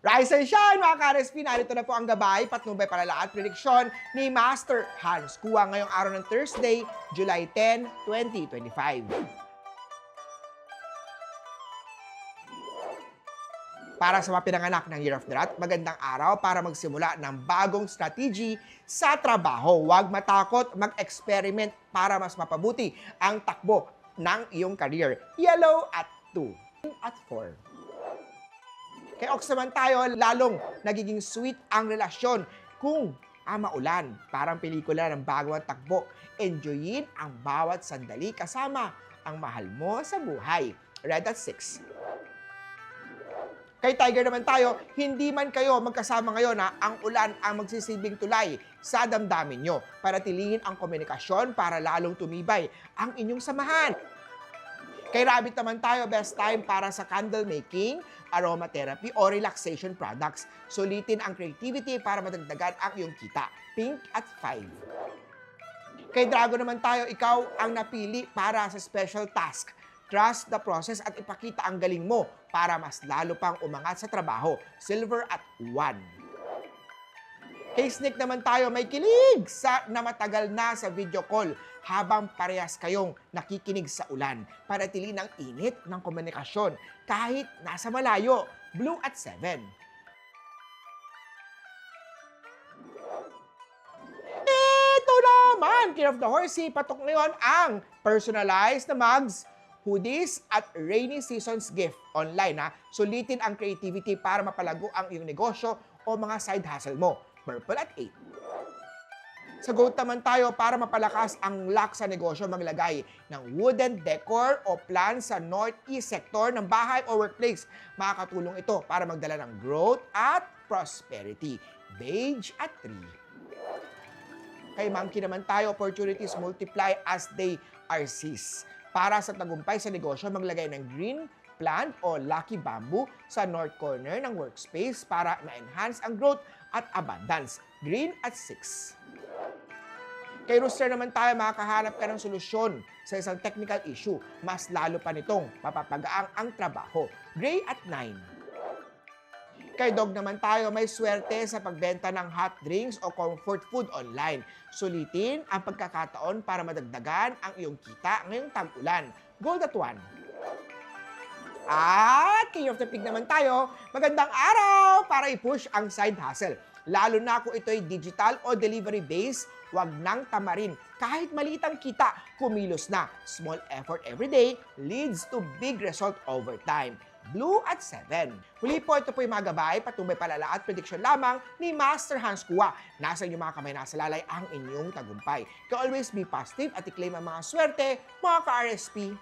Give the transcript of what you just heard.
Rise and shine mga ka-RSP! Narito na po ang gabay, patnubay, palala at prediksyon ni Master Hans Kua ngayong araw ng Thursday, July 10, 2025. Para sa mga pinanganak ng Year of the Rat, magandang araw para magsimula ng bagong strategy sa trabaho. Huwag matakot mag-experiment para mas mapabuti ang takbo ng iyong career. Yellow at 2 at 4. Kay Ox naman tayo, lalong nagiging sweet ang relasyon kung maulan. Parang pelikula ng bagong takbo. Enjoyin ang bawat sandali kasama ang mahal mo sa buhay. Red at 6. Kay Tiger naman tayo, hindi man kayo magkasama ngayon ang ulan ang magsisilbing tulay sa damdamin nyo. Paratilingin ang komunikasyon para lalong tumibay ang inyong samahan. Kay Rabbit naman tayo, best time para sa candle making, aromatherapy o relaxation products. Sulitin ang creativity para madagdagan ang iyong kita. Pink at 5. Kay Dragon naman tayo, ikaw ang napili para sa special task. Trust the process at ipakita ang galing mo para mas lalo pang umangat sa trabaho. Silver at 1. Kay Snake naman tayo, may kilig na matagal na sa video call habang parehas kayong nakikinig sa ulan. Panatili ng init ng komunikasyon kahit nasa malayo. Blue at 7. Ito naman, King of the Horsey, patok ngayon ang personalized na mugs, hoodies at rainy season's gift online. Sulitin ang creativity para mapalago ang iyong negosyo o mga side hustle mo. Purple at 8. Sa goat naman tayo, para mapalakas ang luck sa negosyo, maglagay ng wooden decor o plan sa northeast sector ng bahay o workplace. Makakatulong ito para magdala ng growth at prosperity. Beige at 3. Kay Monkey naman tayo, opportunities multiply as they are seized. Para sa tagumpay sa negosyo, maglagay ng green plant o lucky bamboo sa north corner ng workspace para ma-enhance ang growth at abundance. Green at 6. Kay Rooster naman tayo, makakahanap ka ng solusyon sa isang technical issue. Mas lalo pa nitong mapapagaang ang trabaho. Gray at 9. Kay Dog naman tayo, may swerte sa pagbenta ng hot drinks o comfort food online. Sulitin ang pagkakataon para madagdagan ang iyong kita ngayong tag-ulan. Gold at 1. At King of the Pig naman tayo, magandang araw para i-push ang side hustle. Lalo na kung ito'y digital o delivery-based, huwag nang tamarin. Kahit maliit ang kita, kumilos na. Small effort every day leads to big result over time. Blue at 7. Huli po, ito po yung mga gabay, patubay, palala at prediksyon lamang ni Master Hans Kua. Nasa inyong mga kamay, nasa lalay ang inyong tagumpay. Kaya always be positive at i-claim ang mga swerte, mga ka-RSP.